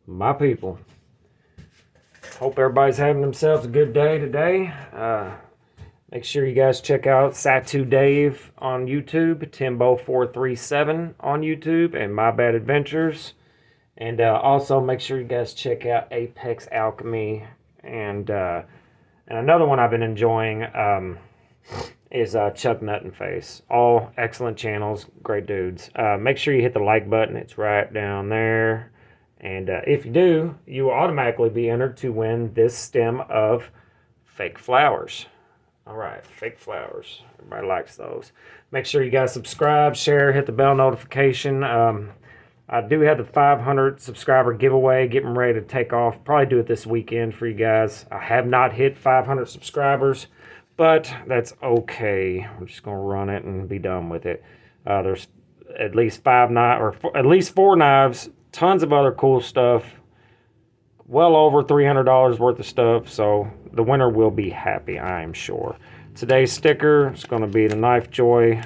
My people. Hope everybody's having themselves a good day today. Make sure you guys check out Satu Dave on YouTube, Timbo437 on YouTube, and My Bad Adventures. And also make sure you guys check out Apex Alchemy. And another one I've been enjoying is Chuck Nut and Face. All excellent channels, great dudes. Make sure you hit the like button. It's right down there. And if you do, you will automatically be entered to win this stem of fake flowers. All right, fake flowers. Everybody likes those. Make sure you guys subscribe, share, hit the bell notification. I do have the 500 subscriber giveaway getting ready to take off. Probably do it this weekend for you guys. I have not hit 500 subscribers, but that's okay. I'm just going to run it and be done with it. There's at least at least 4 knives. Tons of other cool stuff. Well over $300 worth of stuff. So the winner will be happy, I am sure. Today's sticker is going to be the Knife Joy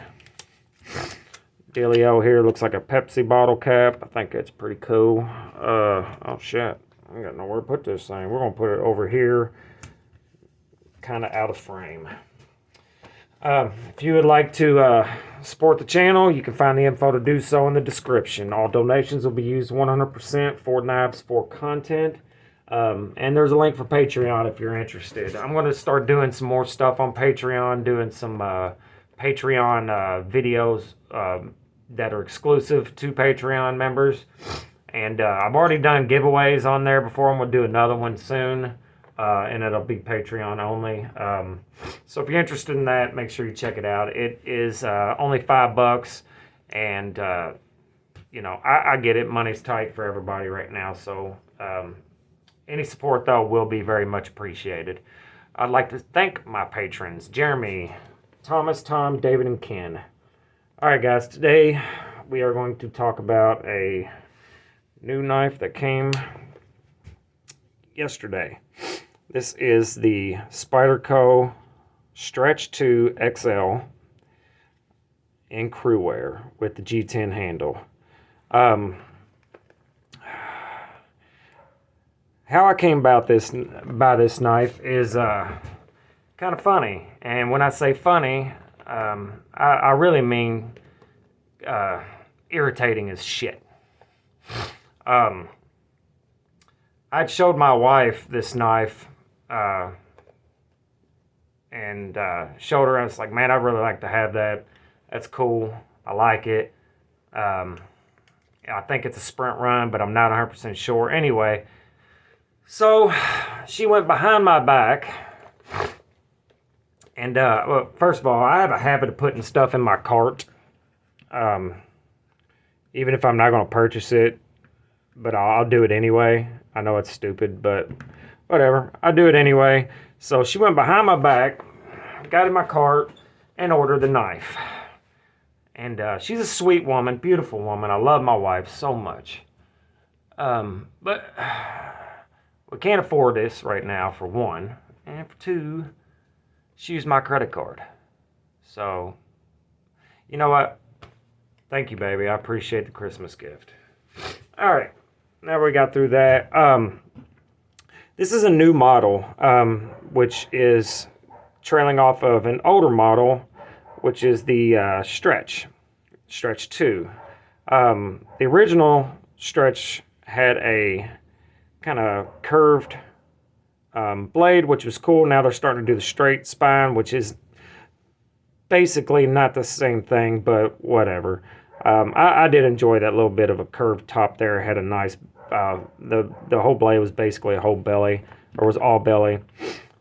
dealio here. Looks like a Pepsi bottle cap. I think it's pretty cool. Oh shit. I got nowhere to put this thing. We're going to put it over here. Kind of out of frame. If you would like to support the channel, you can find the info to do so in the description. All donations will be used 100% for Knives for content. And there's a link for Patreon if you're interested. I'm going to start doing some more stuff on Patreon, doing some Patreon videos that are exclusive to Patreon members. And I've already done giveaways on there before. I'm going to do another one soon. And it'll be Patreon only. So if you're interested in that, make sure you check it out. It is only $5, and you know, I get it. Money's tight for everybody right now, so any support though will be very much appreciated. I'd like to thank my patrons: Jeremy, Thomas, Tom, David, and Ken. All right, guys. Today we are going to talk about a new knife that came yesterday. This is the Spyderco Stretch 2 XL in Cruwear with the G10 handle. How I came about this knife is kind of funny, and when I say funny, I really mean irritating as shit. I'd showed my wife this knife and showed her. I was like, man, I'd really like to have that. That's cool. I like it. I think it's a sprint run, but I'm not 100% sure. Anyway, so she went behind my back. And well, first of all, I have a habit of putting stuff in my cart, even if I'm not going to purchase it, but I'll do it anyway. I know it's stupid, but whatever. I do it anyway. So she went behind my back, got in my cart, and ordered the knife. And she's a sweet woman, beautiful woman. I love my wife so much. But we can't afford this right now, for one. And for two, she used my credit card. So, you know what? Thank you, baby. I appreciate the Christmas gift. All right. Now we got through that. This is a new model, which is trailing off of an older model, which is the Stretch 2. The original Stretch had a kind of curved blade, which was cool. Now they're starting to do the straight spine, which is basically not the same thing, but whatever. I did enjoy that little bit of a curved top there. It had a nice, the whole blade was basically a whole belly, or was all belly.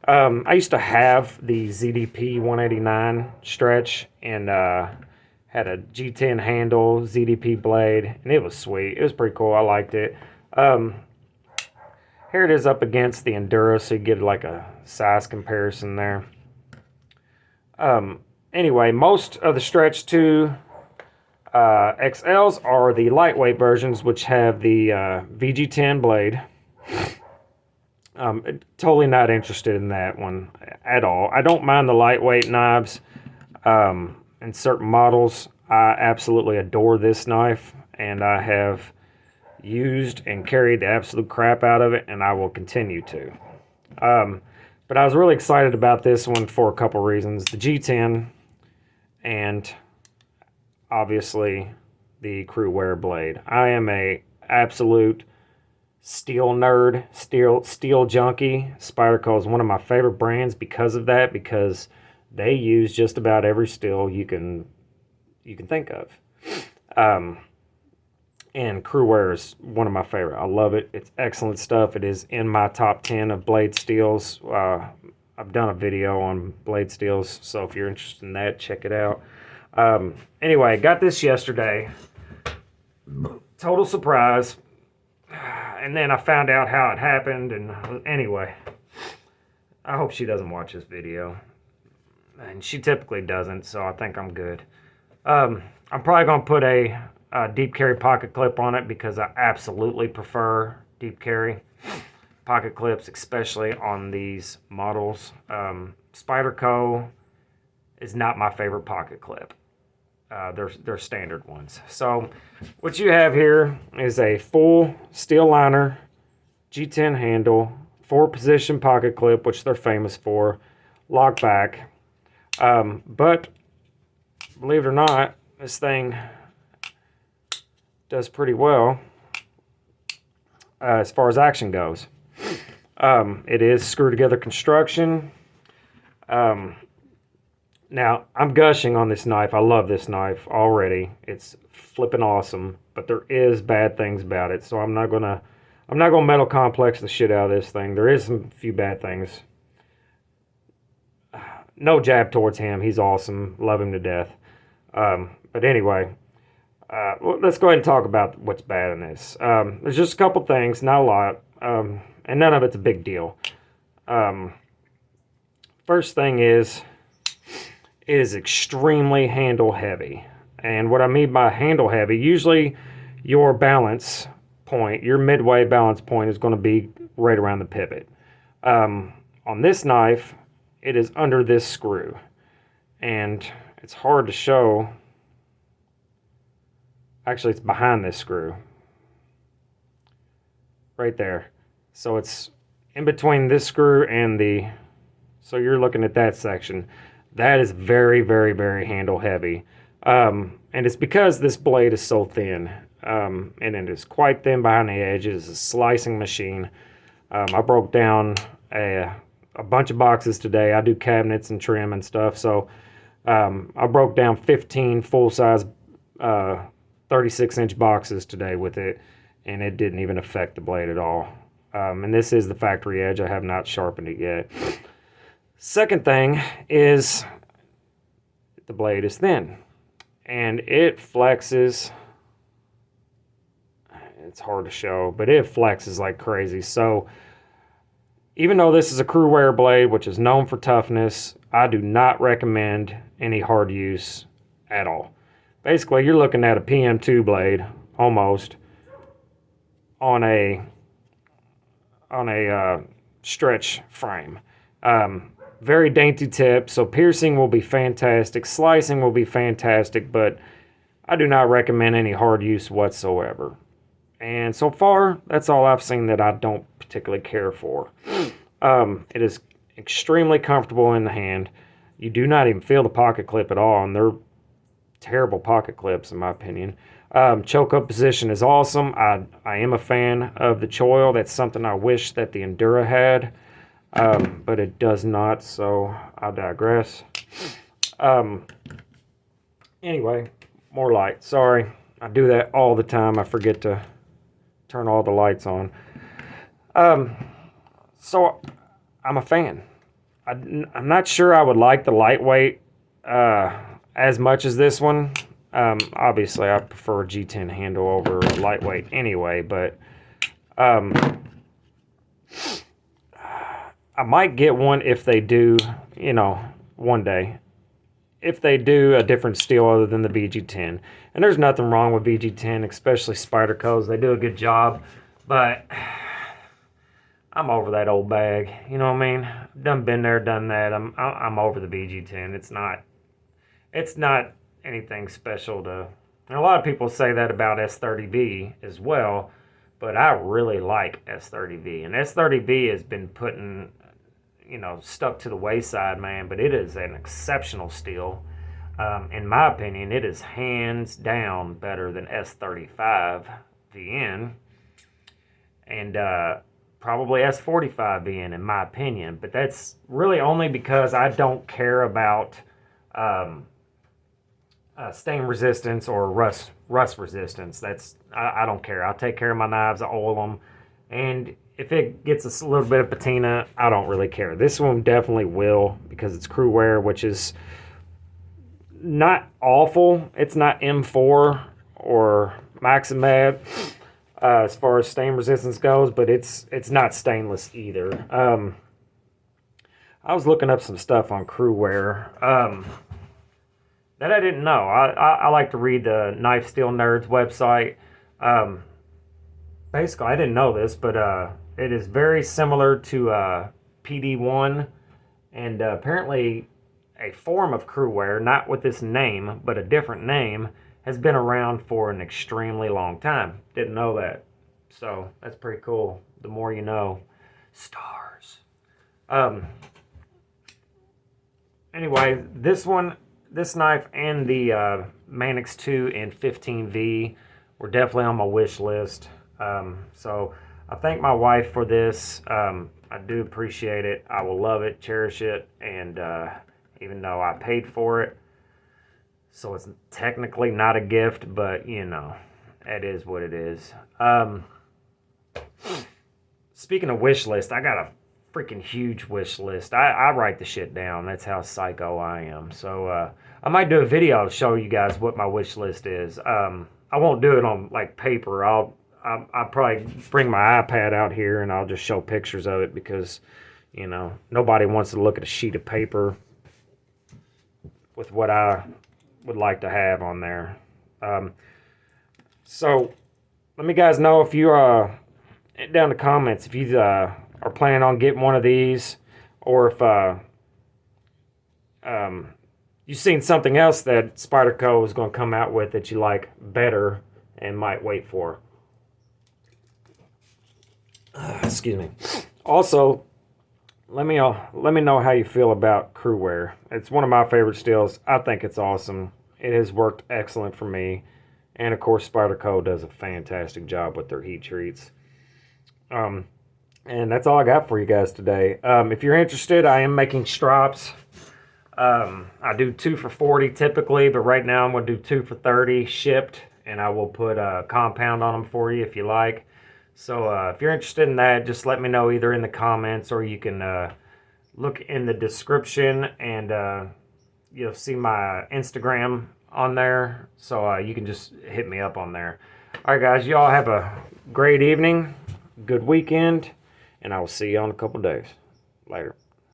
I used to have the ZDP 189 Stretch, and had a G10 handle, ZDP blade, and it was sweet. It was pretty cool. I liked it. Here it is up against the Enduro, so you get like a size comparison there. Anyway, most of the Stretch 2 XLs are the lightweight versions, which have the VG10 blade. Totally not interested in that one at all. I don't mind the lightweight knives in certain models. I absolutely adore this knife, and I have used and carried the absolute crap out of it, and I will continue to. But I was really excited about this one for a couple reasons. The G10 and obviously the Cruwear blade. I am a absolute steel nerd, steel junkie. Spyderco is one of my favorite brands because of that, because they use just about every steel you can think of. And Cruwear is one of my favorite. I love it. It's excellent stuff. It is in my top 10 of blade steels. I've done a video on blade steels, so if you're interested in that, check it out. Anyway, got this yesterday. Total surprise. And then I found out how it happened, and anyway, I hope she doesn't watch this video. And she typically doesn't, so I think I'm good. I'm probably going to put a deep carry pocket clip on it because I absolutely prefer deep carry pocket clips, especially on these models. Spyderco is not my favorite pocket clip. They're standard ones. So what you have here is a full steel liner, G10 handle, 4-position pocket clip, which they're famous for, lock back. But believe it or not, this thing does pretty well as far as action goes. It is screw-together construction. Now, I'm gushing on this knife. I love this knife already. It's flipping awesome, but there is bad things about it, so I'm not gonna metal complex the shit out of this thing. There is some few bad things. No jab towards him. He's awesome. Love him to death. But anyway, let's go ahead and talk about what's bad in this. There's just a couple things, not a lot, and none of it's a big deal. First thing is, it is extremely handle heavy. And what I mean by handle heavy, usually your balance point, your midway balance point is going to be right around the pivot. On this knife, it is under this screw. And it's hard to show. Actually, it's behind this screw. Right there. So it's in between this screw and the... So you're looking at that section. That is very, very, very handle heavy. And it's because this blade is so thin. And it is quite thin behind the edge. It is a slicing machine. I broke down a bunch of boxes today. I do cabinets and trim and stuff. So I broke down 15 full-size 36-inch boxes today with it. And it didn't even affect the blade at all. And this is the factory edge. I have not sharpened it yet. Second thing is the blade is thin. And it flexes. It's hard to show, but it flexes like crazy. So even though this is a Cruwear blade, which is known for toughness, I do not recommend any hard use at all. Basically, you're looking at a PM2 blade, almost, on a stretch frame. Very dainty tip, so piercing will be fantastic, slicing will be fantastic, but I do not recommend any hard use whatsoever. And so far, that's all I've seen that I don't particularly care for. It is extremely comfortable in the hand. You do not even feel the pocket clip at all, and they're terrible pocket clips in my opinion. Choke up position is awesome. I am a fan of the choil. That's something I wish that the Endura had. But it does not, so I digress. Anyway, more light. Sorry, I do that all the time. I forget to turn all the lights on. So I'm a fan. I'm not sure I would like the lightweight as much as this one. Obviously, I prefer a G10 handle over a lightweight anyway, but I might get one if they do, one day. If they do a different steel other than the BG10. And there's nothing wrong with BG10, especially Spyderco's. They do a good job. But I'm over that old bag. You know what I mean? Done been there, done that. I'm over the BG10. It's not anything special to... And a lot of people say that about S30B as well. but I really like S30V. And S30V has been putting, stuck to the wayside, man, but it is an exceptional steel. In my opinion, it is hands down better than S35 VN and probably S45VN in my opinion. But that's really only because I don't care about stain resistance or rust resistance. I don't care. I'll take care of my knives. I oil them, and if it gets a little bit of patina, I don't really care. This one definitely will, because it's Cruwear, which is not awful. It's not M4 or Maximed as far as stain resistance goes, but it's not stainless either. I was looking up some stuff on Cruwear that I didn't know. I like to read the Knife Steel Nerds website. Basically, I didn't know this, but it is very similar to PD1, and apparently a form of Cruwear, not with this name, but a different name, has been around for an extremely long time. Didn't know that. So that's pretty cool. The more you know. Stars. Anyway, this knife and the Manix 2 in 15V were definitely on my wish list. So I thank my wife for this. I do appreciate it. I will love it, cherish it, and even though I paid for it, so it's technically not a gift, but it is what it is. Speaking of wish list, I got a freaking huge wish list. I write the shit down. That's how psycho I am. So I might do a video to show you guys what my wish list is. I won't do it on like paper. I'll probably bring my iPad out here and I'll just show pictures of it, because nobody wants to look at a sheet of paper with what I would like to have on there. So let me guys know if you down in the comments if you are planning on getting one of these, or if you've seen something else that Spyderco is going to come out with that you like better and might wait for. Excuse me. Also, let me know how you feel about Cruwear. It's one of my favorite steels. I think it's awesome. It has worked excellent for me. And of course, Spyderco does a fantastic job with their heat treats. And that's all I got for you guys today. If you're interested, I am making strops. I do 2 for $40 typically, but right now I'm going to do 2 for $30 shipped, and I will put a compound on them for you if you like. So if you're interested in that, just let me know either in the comments, or you can look in the description, and you'll see my Instagram on there. So you can just hit me up on there. All right, guys, y'all have a great evening, good weekend, and I will see you in a couple days. Later.